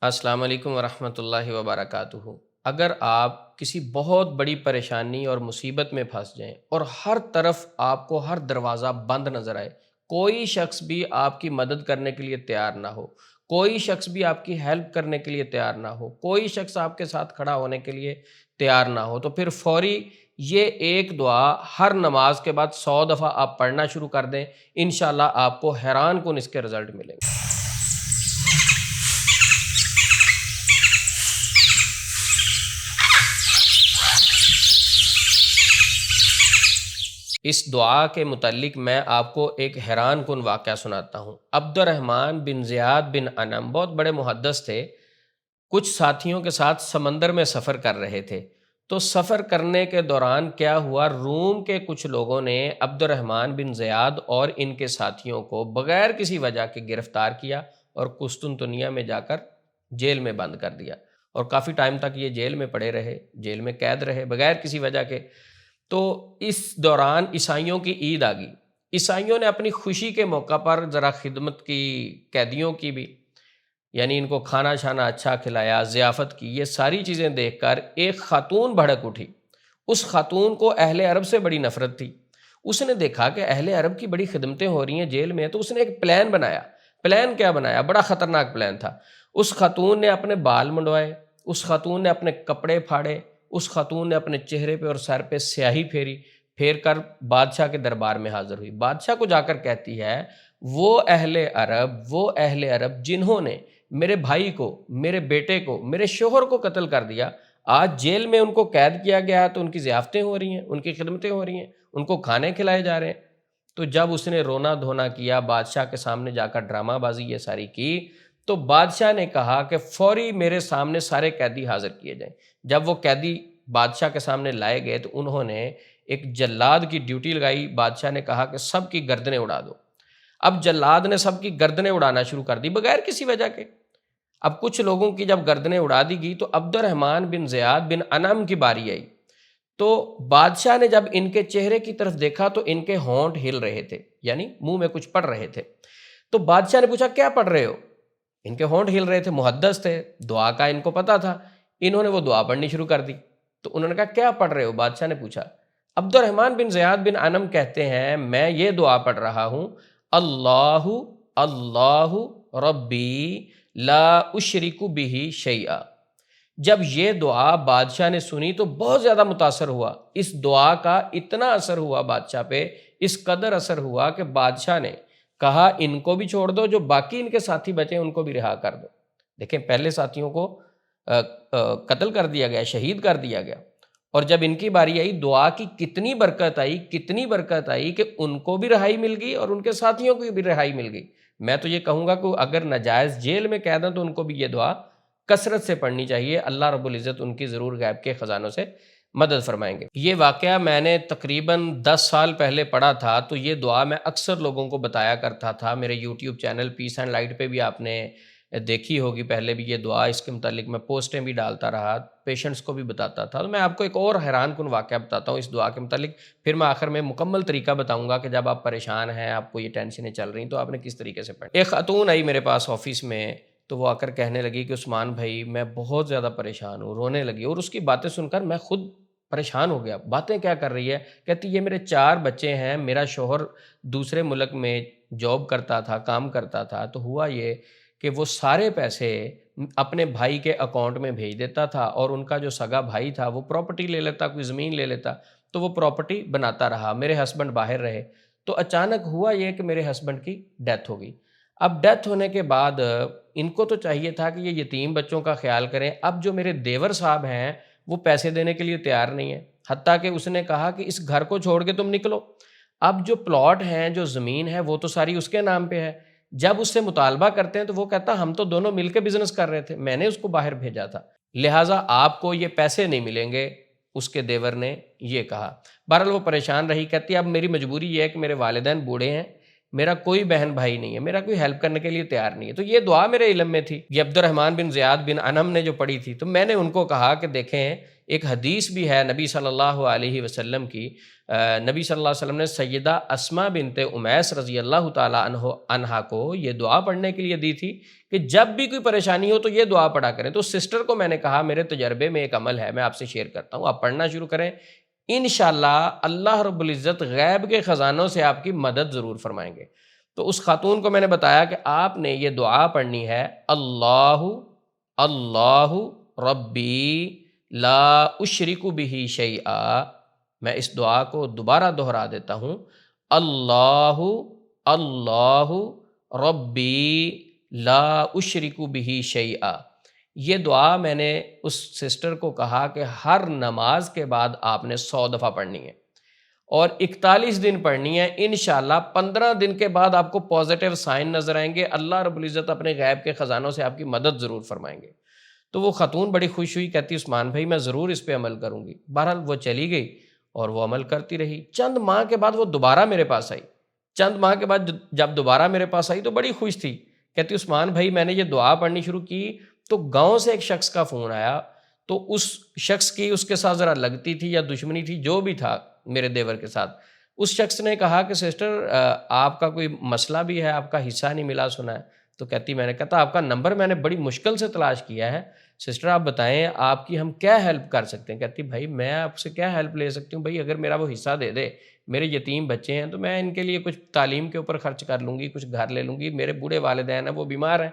السلام علیکم ورحمۃ اللہ وبرکاتہ۔ اگر آپ کسی بہت بڑی پریشانی اور مصیبت میں پھنس جائیں اور ہر طرف آپ کو ہر دروازہ بند نظر آئے، کوئی شخص بھی آپ کی مدد کرنے کے لیے تیار نہ ہو، کوئی شخص بھی آپ کی ہیلپ کرنے کے لیے تیار نہ ہو، کوئی شخص آپ کے ساتھ کھڑا ہونے کے لیے تیار نہ ہو، تو پھر فوری یہ ایک دعا ہر نماز کے بعد 100 دفعہ آپ پڑھنا شروع کر دیں۔ انشاءاللہ آپ کو حیران کن اس کے رزلٹ ملیں گے۔ اس دعا کے متعلق میں آپ کو ایک حیران کن واقعہ سناتا ہوں۔ عبد الرحمن بن زیاد بن انم بہت بڑے محدث تھے، کچھ ساتھیوں کے ساتھ سمندر میں سفر کر رہے تھے۔ تو سفر کرنے کے دوران کیا ہوا، روم کے کچھ لوگوں نے عبد الرحمن بن زیاد اور ان کے ساتھیوں کو بغیر کسی وجہ کے گرفتار کیا اور قسطنطنیہ میں جا کر جیل میں بند کر دیا، اور کافی ٹائم تک یہ جیل میں پڑے رہے، جیل میں قید رہے بغیر کسی وجہ کے۔ تو اس دوران عیسائیوں کی عید آ گئی، عیسائیوں نے اپنی خوشی کے موقع پر ذرا خدمت کی، قیدیوں کی بھی، یعنی ان کو کھانا شانا اچھا کھلایا، ضیافت کی۔ یہ ساری چیزیں دیکھ کر ایک خاتون بھڑک اٹھی۔ اس خاتون کو اہل عرب سے بڑی نفرت تھی۔ اس نے دیکھا کہ اہل عرب کی بڑی خدمتیں ہو رہی ہیں جیل میں، تو اس نے ایک پلان بنایا۔ پلان کیا بنایا؟ بڑا خطرناک پلان تھا۔ اس خاتون نے اپنے بال منڈوائے، اس خاتون نے اپنے کپڑے پھاڑے، اس خاتون نے اپنے چہرے پہ اور سر پہ سیاہی پھیر کر بادشاہ کے دربار میں حاضر ہوئی۔ بادشاہ کو جا کر کہتی ہے، وہ اہل عرب جنہوں نے میرے بھائی کو، میرے بیٹے کو، میرے شوہر کو قتل کر دیا، آج جیل میں ان کو قید کیا گیا ہے، تو ان کی ضیافتیں ہو رہی ہیں، ان کی خدمتیں ہو رہی ہیں، ان کو کھانے کھلائے جا رہے ہیں۔ تو جب اس نے رونا دھونا کیا، بادشاہ کے سامنے جا کر ڈرامہ بازی یہ ساری کی، تو بادشاہ نے کہا کہ فوری میرے سامنے سارے قیدی حاضر کیے جائیں۔ جب وہ قیدی بادشاہ کے سامنے لائے گئے تو انہوں نے ایک جلاد کی ڈیوٹی لگائی۔ بادشاہ نے کہا کہ سب کی گردنیں اڑا دو۔ اب جلاد نے سب کی گردنیں اڑانا شروع کر دی بغیر کسی وجہ کے۔ اب کچھ لوگوں کی جب گردنیں اڑا دی گئی تو عبد الرحمن بن زیاد بن انم کی باری آئی۔ تو بادشاہ نے جب ان کے چہرے کی طرف دیکھا تو ان کے ہونٹ ہل رہے تھے، یعنی منہ میں کچھ پڑ رہے تھے۔ تو بادشاہ نے پوچھا کیا پڑھ رہے ہو؟ ان کے ہونٹ ہل رہے تھے، محدث تھے، دعا کا ان کو پتا تھا۔ انہوں نے وہ دعا پڑھنی شروع کر دی۔ تو انہوں نے کہا کیا پڑھ رہے ہو؟ بادشاہ نے پوچھا۔ عبد الرحمن بن زیاد بن انم کہتے ہیں، میں یہ دعا پڑھ رہا ہوں، اللہ اللہ ربی لا اشرک بہ شیئا۔ جب یہ دعا بادشاہ نے سنی تو بہت زیادہ متاثر ہوا۔ اس دعا کا اتنا اثر ہوا بادشاہ پہ، اس قدر اثر ہوا کہ بادشاہ نے کہا ان کو بھی چھوڑ دو، جو باقی ان کے ساتھی بچے ان کو بھی رہا کر دو۔ دیکھیں، پہلے ساتھیوں کو قتل کر دیا گیا، شہید کر دیا گیا، اور جب ان کی باری آئی، دعا کی کتنی برکت آئی کہ ان کو بھی رہائی مل گئی اور ان کے ساتھیوں کو بھی رہائی مل گئی۔ میں تو یہ کہوں گا کہ اگر ناجائز جیل میں قید ہیں تو ان کو بھی یہ دعا کثرت سے پڑھنی چاہیے۔ اللہ رب العزت ان کی ضرور غیب کے خزانوں سے مدد فرمائیں گے۔ یہ واقعہ میں نے تقریباً 10 سال پہلے پڑھا تھا، تو یہ دعا میں اکثر لوگوں کو بتایا کرتا تھا۔ میرے YouTube channel piece and light پہ بھی آپ نے دیکھی ہوگی پہلے بھی یہ دعا، اس کے متعلق میں پوسٹیں بھی ڈالتا رہا، پیشنٹس کو بھی بتاتا تھا۔ تو میں آپ کو ایک اور حیران کن واقعہ بتاتا ہوں اس دعا کے متعلق، پھر میں آخر میں مکمل طریقہ بتاؤں گا کہ جب آپ پریشان ہیں، آپ کو یہ ٹینشنیں چل رہی ہیں، تو آپ نے کس طریقے سے پڑھنا۔ ایک خاتون آئی میرے پاس آفس میں، تو وہ آ کر کہنے لگی کہ عثمان بھائی میں بہت زیادہ پریشان ہوں، رونے لگی، اور اس کی باتیں سن کر میں خود پریشان ہو گیا۔ باتیں کیا کر رہی ہے؟ کہتی یہ میرے 4 بچے ہیں، میرا شوہر دوسرے ملک میں جاب کرتا تھا، کام کرتا تھا، تو ہوا یہ کہ وہ سارے پیسے اپنے بھائی کے اکاؤنٹ میں بھیج دیتا تھا، اور ان کا جو سگا بھائی تھا وہ پراپرٹی لے لیتا، کوئی زمین لے لیتا، تو وہ پراپرٹی بناتا رہا، میرے ہسبینڈ باہر رہے۔ تو اچانک ہوا یہ کہ میرے ہسبینڈ کی ڈیتھ ہو گئی۔ اب ڈیتھ ہونے کے بعد ان کو تو چاہیے تھا کہ یہ یتیم بچوں کا خیال کریں۔ اب جو میرے دیور صاحب ہیں وہ پیسے دینے کے لیے تیار نہیں ہیں، حتیٰ کہ اس نے کہا کہ اس گھر کو چھوڑ کے تم نکلو۔ اب جو پلاٹ ہیں، جو زمین ہے، وہ تو ساری اس کے نام پہ ہے۔ جب اس سے مطالبہ کرتے ہیں تو وہ کہتا ہم تو دونوں مل کے بزنس کر رہے تھے، میں نے اس کو باہر بھیجا تھا، لہٰذا آپ کو یہ پیسے نہیں ملیں گے، اس کے دیور نے یہ کہا۔ بہرحال وہ پریشان رہی، کہتی اب میری مجبوری یہ ہے کہ میرے والدین بوڑھے ہیں، میرا کوئی بہن بھائی نہیں ہے، میرا کوئی ہیلپ کرنے کے لیے تیار نہیں ہے۔ تو یہ دعا میرے علم میں تھی، یہ عبد الرحمن بن زیاد بن انم نے جو پڑھی تھی، تو میں نے ان کو کہا کہ دیکھیں ایک حدیث بھی ہے نبی صلی اللہ علیہ وسلم کی، نبی صلی اللہ علیہ وسلم نے سیدہ اسماء بنت امیس رضی اللہ تعالیٰ عنہا کو یہ دعا پڑھنے کے لیے دی تھی کہ جب بھی کوئی پریشانی ہو تو یہ دعا پڑھا کریں۔ تو سسٹر کو میں نے کہا میرے تجربے میں ایک عمل ہے، میں آپ سے شیئر کرتا ہوں، آپ پڑھنا شروع کریں، انشاءاللہ اللہ رب العزت غیب کے خزانوں سے آپ کی مدد ضرور فرمائیں گے۔ تو اس خاتون کو میں نے بتایا کہ آپ نے یہ دعا پڑھنی ہے، اللہ اللہ ربی لا اشرک بہ شیئا۔ میں اس دعا کو دوبارہ دہرا دیتا ہوں، اللہ اللہ ربی لا اشرک بہ شیئا۔ یہ دعا میں نے اس سسٹر کو کہا کہ ہر نماز کے بعد آپ نے 100 دفعہ پڑھنی ہے اور 41 دن پڑھنی ہے، انشاءاللہ 15 دن کے بعد آپ کو پازیٹیو سائن نظر آئیں گے، اللہ رب العزت اپنے غیب کے خزانوں سے آپ کی مدد ضرور فرمائیں گے۔ تو وہ خاتون بڑی خوش ہوئی، کہتی عثمان بھائی میں ضرور اس پہ عمل کروں گی۔ بہرحال وہ چلی گئی اور وہ عمل کرتی رہی۔ چند ماہ کے بعد وہ دوبارہ میرے پاس آئی، چند ماہ کے بعد جب دوبارہ میرے پاس آئی تو بڑی خوش تھی، کہتی عثمان بھائی میں نے یہ دعا پڑھنی شروع کی تو گاؤں سے ایک شخص کا فون آیا، تو اس شخص کی اس کے ساتھ ذرا لگتی تھی یا دشمنی تھی، جو بھی تھا میرے دیور کے ساتھ، اس شخص نے کہا کہ سسٹر آپ کا کوئی مسئلہ بھی ہے، آپ کا حصہ نہیں ملا سنا ہے۔ تو کہتی میں نے کہا آپ کا نمبر میں نے بڑی مشکل سے تلاش کیا ہے، سسٹر آپ بتائیں آپ کی ہم کیا ہیلپ کر سکتے ہیں؟ کہتی بھائی میں آپ سے کیا ہیلپ لے سکتی ہوں، بھائی اگر میرا وہ حصہ دے دے، میرے یتیم بچے ہیں تو میں ان کے لیے کچھ تعلیم کے اوپر خرچ کر لوں گی، کچھ گھر لے لوں گی، میرے بوڑھے والدین ہیں وہ بیمار ہیں،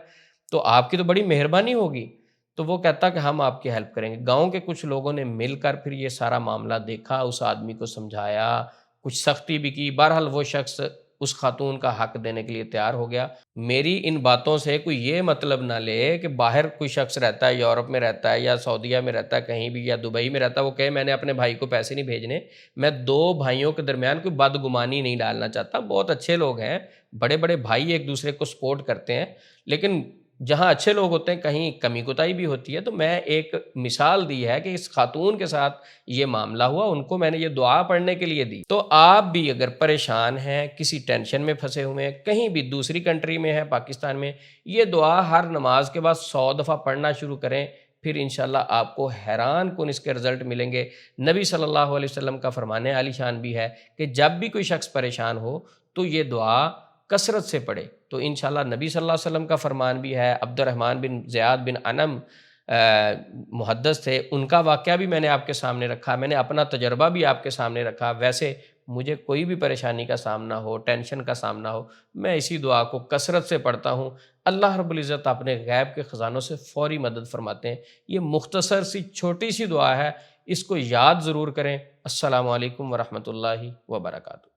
تو آپ کی تو بڑی مہربانی ہوگی۔ تو وہ کہتا کہ ہم آپ کی ہیلپ کریں گے۔ گاؤں کے کچھ لوگوں نے مل کر پھر یہ سارا معاملہ دیکھا، اس آدمی کو سمجھایا، کچھ سختی بھی کی، بہرحال وہ شخص اس خاتون کا حق دینے کے لیے تیار ہو گیا۔ میری ان باتوں سے کوئی یہ مطلب نہ لے کہ باہر کوئی شخص رہتا ہے، یورپ میں رہتا ہے یا سعودیہ میں رہتا ہے کہیں بھی، یا دبئی میں رہتا ہے، وہ کہے میں نے اپنے بھائی کو پیسے نہیں بھیجنے۔ میں دو بھائیوں کے درمیان کوئی بدگمانی نہیں ڈالنا چاہتا، بہت اچھے لوگ ہیں، بڑے بڑے بھائی ایک دوسرے کو سپورٹ کرتے ہیں، لیکن جہاں اچھے لوگ ہوتے ہیں کہیں کمی کوتاہی بھی ہوتی ہے۔ تو میں ایک مثال دی ہے کہ اس خاتون کے ساتھ یہ معاملہ ہوا، ان کو میں نے یہ دعا پڑھنے کے لیے دی۔ تو آپ بھی اگر پریشان ہیں، کسی ٹینشن میں پھنسے ہوئے ہیں، کہیں بھی دوسری کنٹری میں ہیں، پاکستان میں، یہ دعا ہر نماز کے بعد 100 دفعہ پڑھنا شروع کریں، پھر انشاءاللہ آپ کو حیران کن اس کے رزلٹ ملیں گے۔ نبی صلی اللہ علیہ وسلم کا فرمان عالی شان بھی ہے کہ جب بھی کوئی شخص پریشان ہو تو یہ دعا کثرت سے پڑھے۔ تو انشاءاللہ نبی صلی اللہ علیہ وسلم کا فرمان بھی ہے، عبد الرحمن بن زیاد بن انم محدث تھے، ان کا واقعہ بھی میں نے آپ کے سامنے رکھا، میں نے اپنا تجربہ بھی آپ کے سامنے رکھا۔ ویسے مجھے کوئی بھی پریشانی کا سامنا ہو، ٹینشن کا سامنا ہو، میں اسی دعا کو کثرت سے پڑھتا ہوں، اللہ رب العزت اپنے غیب کے خزانوں سے فوری مدد فرماتے ہیں۔ یہ مختصر سی چھوٹی سی دعا ہے، اس کو یاد ضرور کریں۔ السلام علیکم ورحمۃ اللہ وبرکاتہ۔